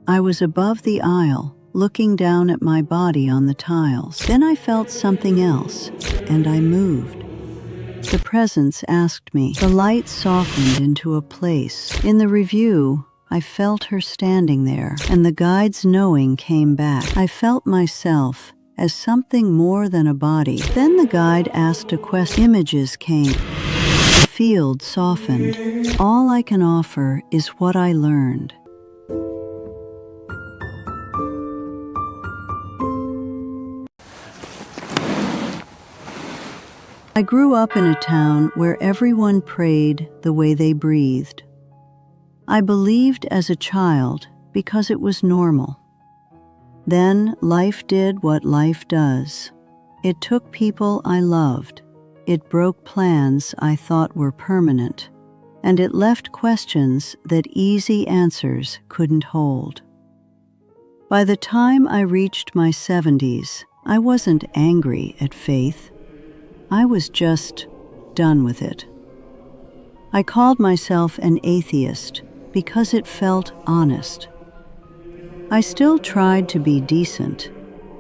I was above the aisle, looking down at my body on the tiles. Then I felt something else, and I moved. The presence asked me. The light softened into a place. In the review, I felt her standing there, and the guide's knowing came back. I felt myself as something more than a body. Then the guide asked a question. Images came. The field softened. All I can offer is what I learned. I grew up in a town where everyone prayed the way they breathed. I believed as a child because it was normal. Then life did what life does. It took people I loved. It broke plans I thought were permanent. And it left questions that easy answers couldn't hold. By the time I reached my 70s, I wasn't angry at faith. I was just done with it. I called myself an atheist because it felt honest. I still tried to be decent.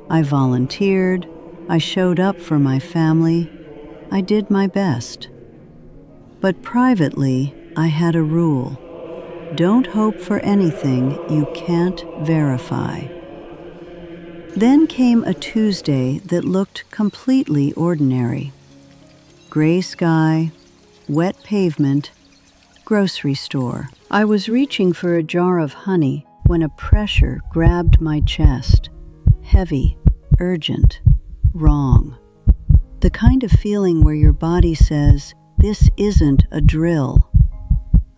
I volunteered. I showed up for my family. I did my best. But privately, I had a rule. Don't hope for anything you can't verify. Then came a Tuesday that looked completely ordinary. Gray sky, wet pavement, grocery store. I was reaching for a jar of honey when a pressure grabbed my chest. Heavy, urgent, wrong. The kind of feeling where your body says, "This isn't a drill."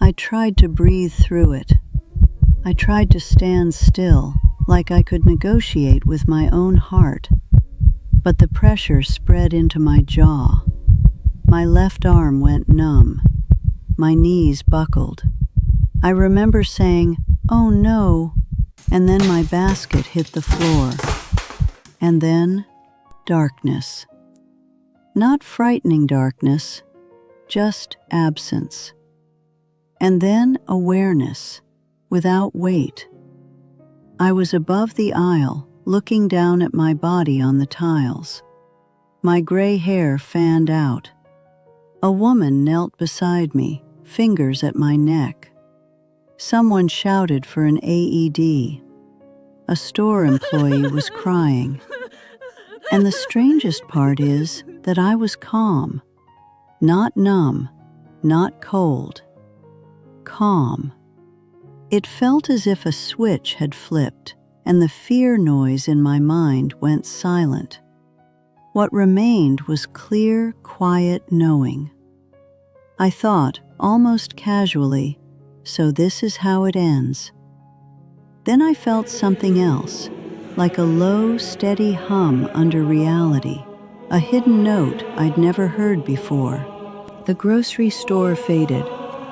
I tried to breathe through it. I tried to stand still, like I could negotiate with my own heart. But the pressure spread into my jaw. My left arm went numb. My knees buckled. I remember saying, "Oh no," and then my basket hit the floor. And then, darkness. Not frightening darkness, just absence. And then awareness, without weight. I was above the aisle, looking down at my body on the tiles. My gray hair fanned out. A woman knelt beside me, fingers at my neck. Someone shouted for an AED. A store employee was crying. And the strangest part is that I was calm. Not numb, not cold. Calm. It felt as if a switch had flipped, and the fear noise in my mind went silent. What remained was clear, quiet knowing. I thought, almost casually, so this is how it ends. Then I felt something else, like a low, steady hum under reality, a hidden note I'd never heard before. The grocery store faded,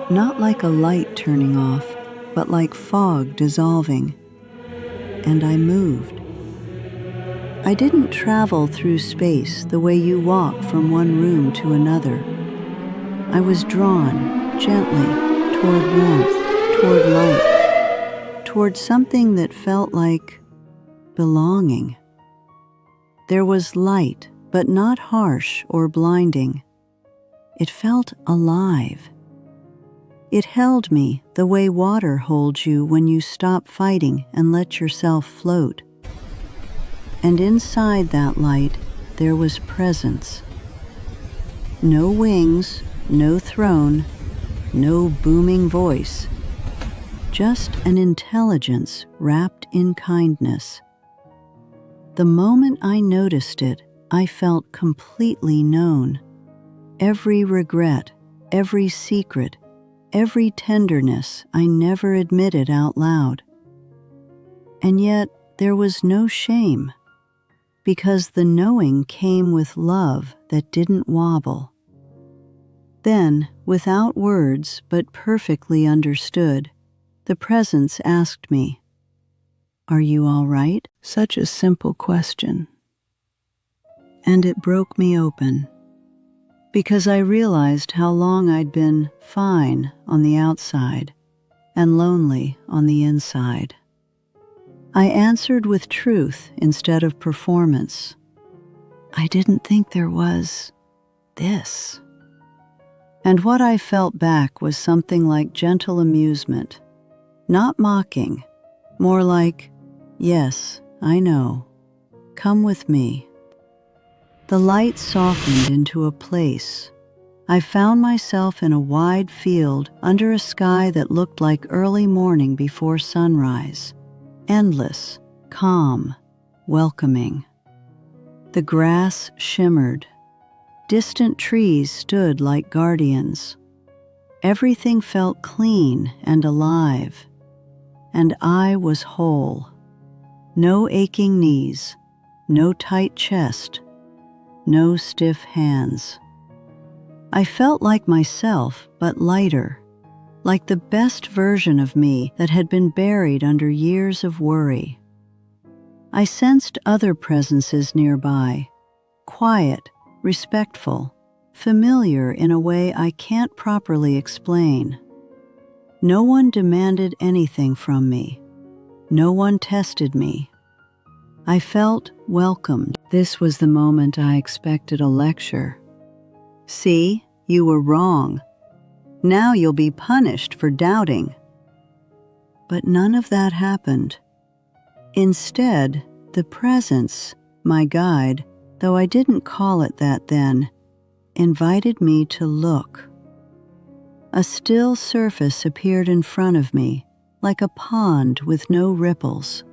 not like a light turning off, but like fog dissolving. And I moved. I didn't travel through space the way you walk from one room to another. I was drawn, gently, toward warmth, toward light, toward something that felt like belonging. There was light, but not harsh or blinding. It felt alive. It held me the way water holds you when you stop fighting and let yourself float. And inside that light, there was presence. No wings, no throne, no booming voice. Just an intelligence wrapped in kindness. The moment I noticed it, I felt completely known. Every regret, every secret, every tenderness I never admitted out loud. And yet there was no shame, because the knowing came with love that didn't wobble. Then, without words but perfectly understood, the presence asked me, "Are you all right?" Such a simple question. And it broke me open, because I realized how long I'd been fine on the outside and lonely on the inside. I answered with truth instead of performance. I didn't think there was this. And what I felt back was something like gentle amusement, not mocking, more like, yes, I know. Come with me. The light softened into a place. I found myself in a wide field under a sky that looked like early morning before sunrise. Endless, calm, welcoming. The grass shimmered. Distant trees stood like guardians. Everything felt clean and alive. And I was whole. No aching knees, no tight chest, no stiff hands. I felt like myself, but lighter, like the best version of me that had been buried under years of worry. I sensed other presences nearby, quiet, respectful, familiar in a way I can't properly explain. No one demanded anything from me. No one tested me. I felt welcomed. This was the moment I expected a lecture. See, you were wrong. Now you'll be punished for doubting. But none of that happened. Instead, the presence, my guide, though I didn't call it that then, invited me to look. A still surface appeared in front of me, like a pond with no ripples.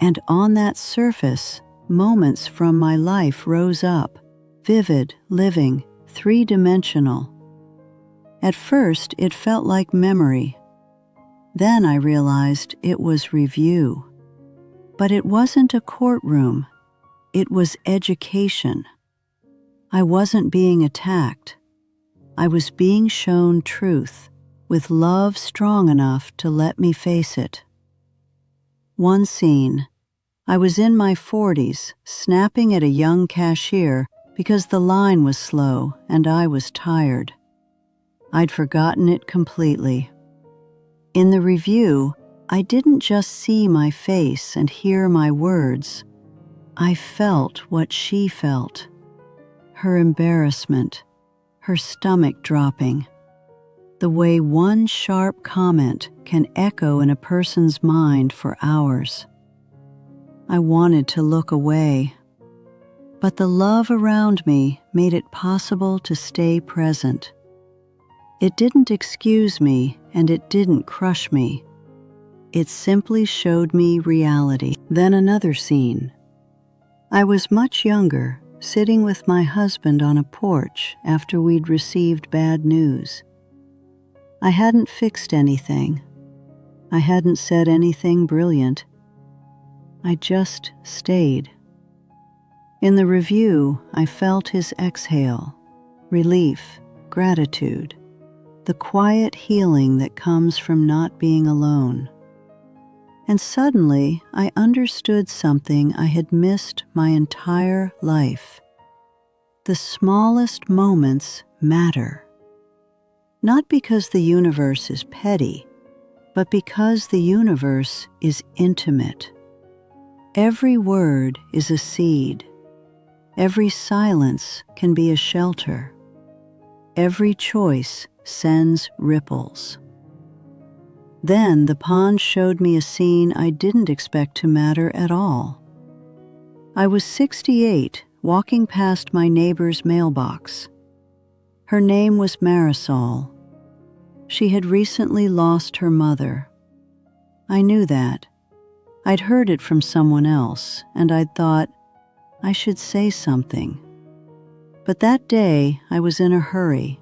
And on that surface, moments from my life rose up, vivid, living, three-dimensional. At first, it felt like memory. Then I realized it was review. But it wasn't a courtroom. It was education. I wasn't being attacked. I was being shown truth, with love strong enough to let me face it. One scene. I was in my 40s, snapping at a young cashier because the line was slow and I was tired. I'd forgotten it completely. In the review, I didn't just see my face and hear my words. I felt what she felt. Her embarrassment, her stomach dropping. The way one sharp comment can echo in a person's mind for hours. I wanted to look away, but the love around me made it possible to stay present. It didn't excuse me and it didn't crush me. It simply showed me reality. Then another scene. I was much younger, sitting with my husband on a porch after we'd received bad news. I hadn't fixed anything. I hadn't said anything brilliant. I just stayed. In the review, I felt his exhale, relief, gratitude, the quiet healing that comes from not being alone. And suddenly, I understood something I had missed my entire life. The smallest moments matter. Not because the universe is petty, but because the universe is intimate. Every word is a seed. Every silence can be a shelter. Every choice sends ripples. Then the pond showed me a scene I didn't expect to matter at all. I was 68, walking past my neighbor's mailbox. Her name was Marisol. She had recently lost her mother. I knew that. I'd heard it from someone else, and I'd thought, I should say something. But that day, I was in a hurry.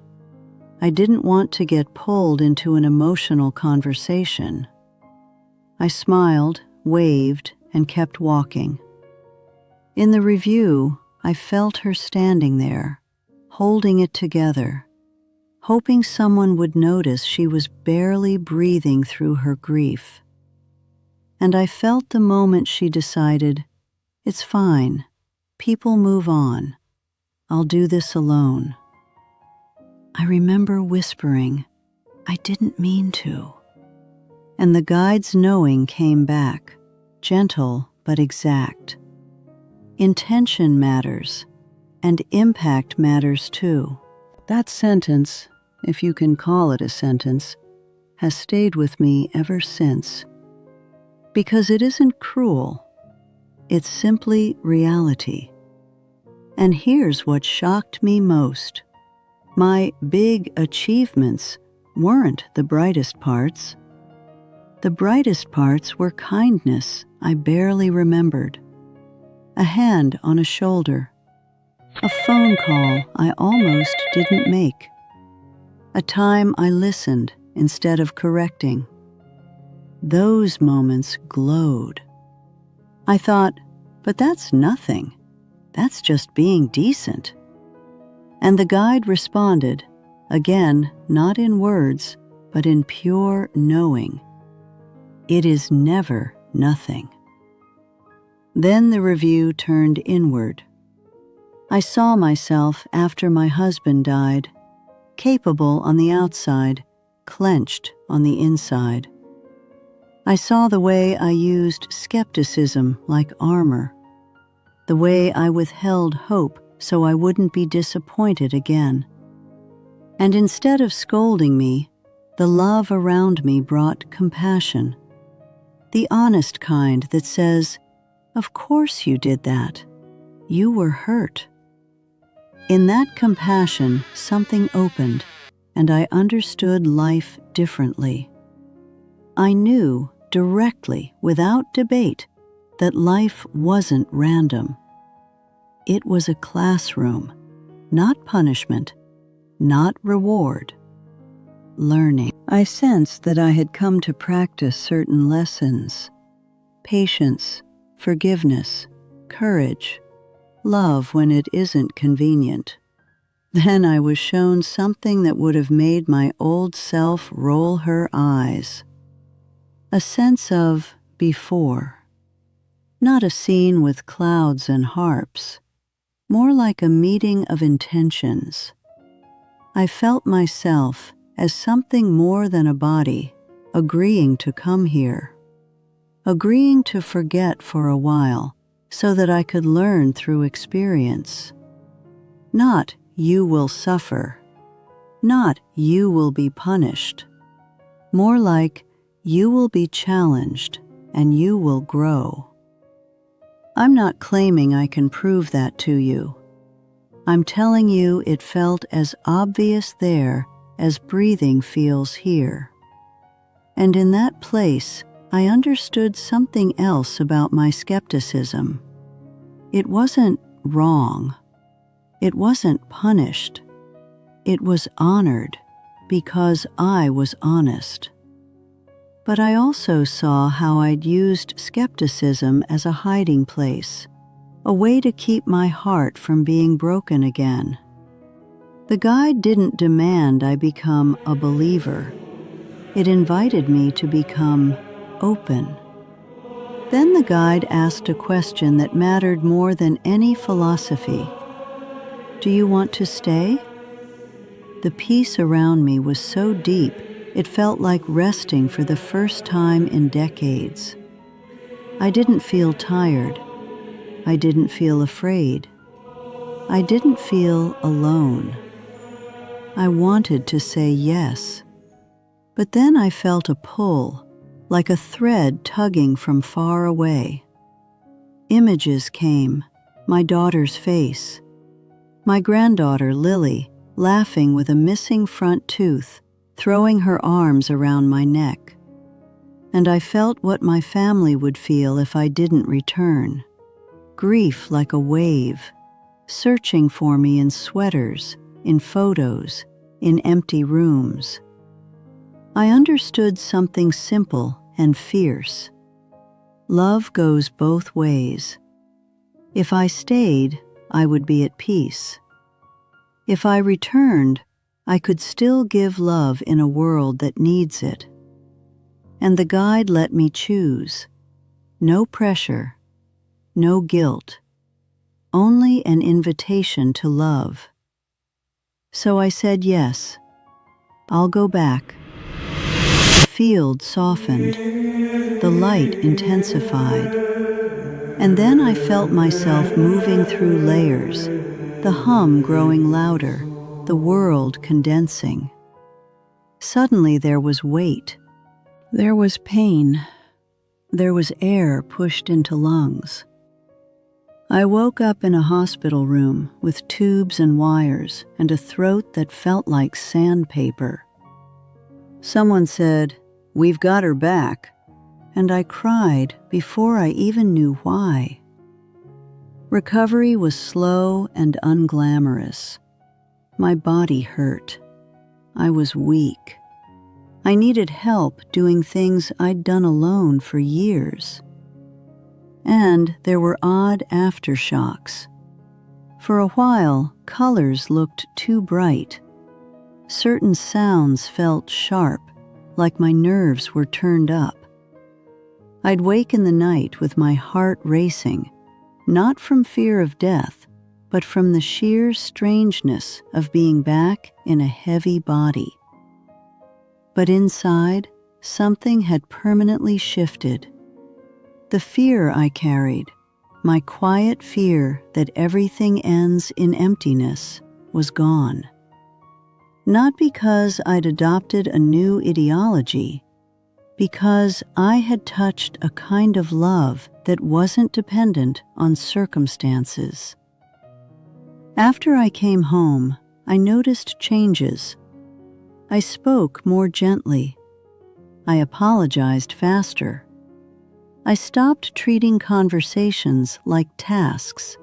I didn't want to get pulled into an emotional conversation. I smiled, waved, and kept walking. In the review, I felt her standing there, holding it together, hoping someone would notice she was barely breathing through her grief. And I felt the moment she decided, it's fine, people move on, I'll do this alone. I remember whispering, I didn't mean to. And the guide's knowing came back, gentle but exact. Intention matters, and impact matters too. That sentence, if you can call it a sentence, has stayed with me ever since. Because it isn't cruel, it's simply reality. And here's what shocked me most. My big achievements weren't the brightest parts. The brightest parts were kindness I barely remembered, a hand on a shoulder, a phone call I almost didn't make, a time I listened instead of correcting. Those moments glowed. I thought, but that's nothing. That's just being decent. And the guide responded, again, not in words, but in pure knowing. It is never nothing. Then the review turned inward. I saw myself after my husband died, capable on the outside, clenched on the inside. I saw the way I used skepticism like armor, the way I withheld hope so I wouldn't be disappointed again. And instead of scolding me, the love around me brought compassion, the honest kind that says, "Of course you did that. You were hurt." In that compassion, something opened, and I understood life differently. I knew directly, without debate, that life wasn't random. It was a classroom, not punishment, not reward, learning. I sensed that I had come to practice certain lessons: patience, forgiveness, courage, love when it isn't convenient. Then I was shown something that would have made my old self roll her eyes. A sense of before. Not a scene with clouds and harps, more like a meeting of intentions. I felt myself as something more than a body, agreeing to come here, agreeing to forget for a while so that I could learn through experience. Not you will suffer, not you will be punished, more like you will be challenged and you will grow. I'm not claiming I can prove that to you. I'm telling you it felt as obvious there as breathing feels here. And in that place, I understood something else about my skepticism. It wasn't wrong. It wasn't punished. It was honored because I was honest. But I also saw how I'd used skepticism as a hiding place, a way to keep my heart from being broken again. The guide didn't demand I become a believer. It invited me to become open. Then the guide asked a question that mattered more than any philosophy. Do you want to stay? The peace around me was so deep, it felt like resting for the first time in decades. I didn't feel tired. I didn't feel afraid. I didn't feel alone. I wanted to say yes. But then I felt a pull, like a thread tugging from far away. Images came, my daughter's face, my granddaughter Lily laughing with a missing front tooth, throwing her arms around my neck. And I felt what my family would feel if I didn't return. Grief like a wave, searching for me in sweaters, in photos, in empty rooms. I understood something simple and fierce. Love goes both ways. If I stayed, I would be at peace. If I returned, I could still give love in a world that needs it. And the guide let me choose. No pressure, no guilt, only an invitation to love. So I said yes. I'll go back. field softened, the light intensified, and then I felt myself moving through layers, the hum growing louder, the world condensing. Suddenly there was weight. There was pain. There was air pushed into lungs. I woke up in a hospital room with tubes and wires and a throat that felt like sandpaper. Someone said, "We've got her back," and I cried before I even knew why. Recovery was slow and unglamorous. My body hurt. I was weak. I needed help doing things I'd done alone for years. And there were odd aftershocks. For a while, colors looked too bright. Certain sounds felt sharp, like my nerves were turned up. I'd wake in the night with my heart racing, not from fear of death, but from the sheer strangeness of being back in a heavy body. But inside, something had permanently shifted. The fear I carried, my quiet fear that everything ends in emptiness, was gone. Not because I'd adopted a new ideology, because I had touched a kind of love that wasn't dependent on circumstances. After I came home, I noticed changes. I spoke more gently. I apologized faster. I stopped treating conversations like tasks.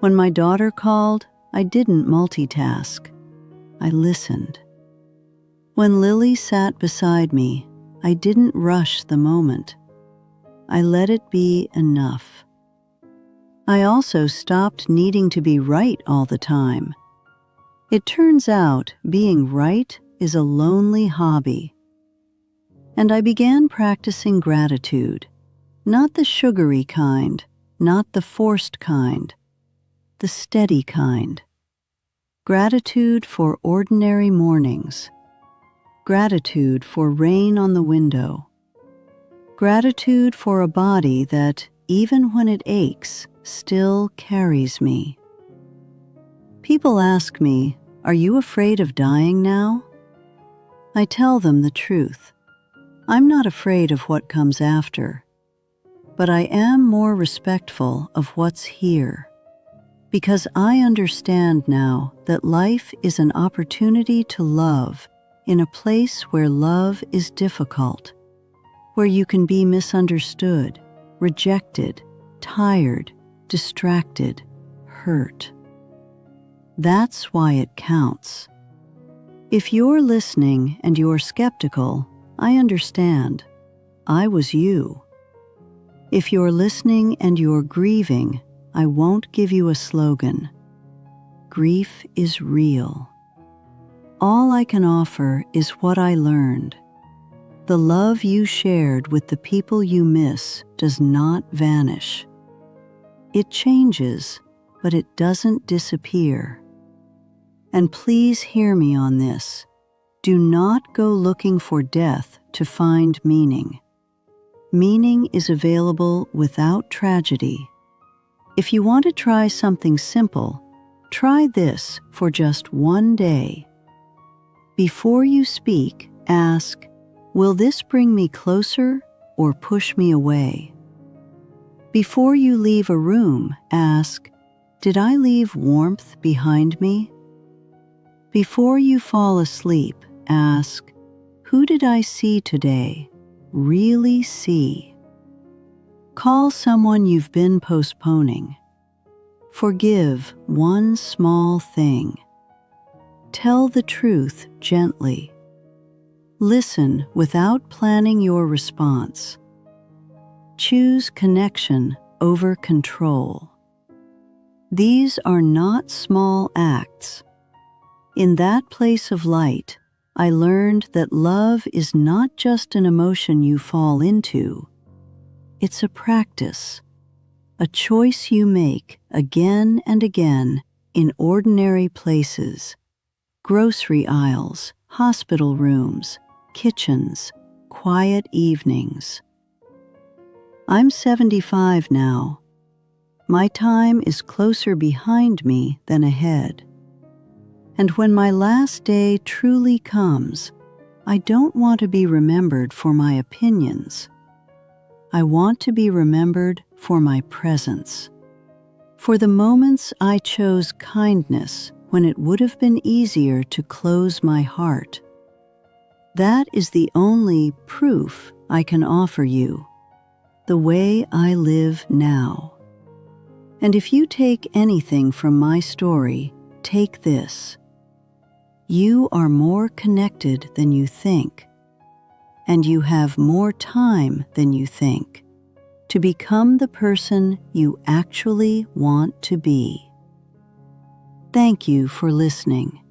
When my daughter called, I didn't multitask. I listened. When Lily sat beside me, I didn't rush the moment. I let it be enough. I also stopped needing to be right all the time. It turns out being right is a lonely hobby. And I began practicing gratitude, not the sugary kind, not the forced kind, the steady kind. Gratitude for ordinary mornings. Gratitude for rain on the window. Gratitude for a body that, even when it aches, still carries me. People ask me, "Are you afraid of dying now?" I tell them the truth. I'm not afraid of what comes after, but I am more respectful of what's here, because I understand now that life is an opportunity to love in a place where love is difficult, where you can be misunderstood, rejected, tired, distracted, hurt. That's why it counts. If you're listening and you're skeptical, I understand. I was you. If you're listening and you're grieving, I won't give you a slogan. Grief is real. All I can offer is what I learned. The love you shared with the people you miss does not vanish. It changes, but it doesn't disappear. And please hear me on this. Do not go looking for death to find meaning. Meaning is available without tragedy. If you want to try something simple, try this for just one day. Before you speak, ask, "Will this bring me closer or push me away?" Before you leave a room, ask, "Did I leave warmth behind me?" Before you fall asleep, ask, "Who did I see today? Really see?" Call someone you've been postponing. Forgive one small thing. Tell the truth gently. Listen without planning your response. Choose connection over control. These are not small acts. In that place of light, I learned that love is not just an emotion you fall into. It's a practice, a choice you make again and again in ordinary places, grocery aisles, hospital rooms, kitchens, quiet evenings. I'm 75 now. My time is closer behind me than ahead. And when my last day truly comes, I don't want to be remembered for my opinions. I want to be remembered for my presence, for the moments I chose kindness when it would have been easier to close my heart. That is the only proof I can offer you, the way I live now. And if you take anything from my story, take this. You are more connected than you think, and you have more time than you think to become the person you actually want to be. Thank you for listening.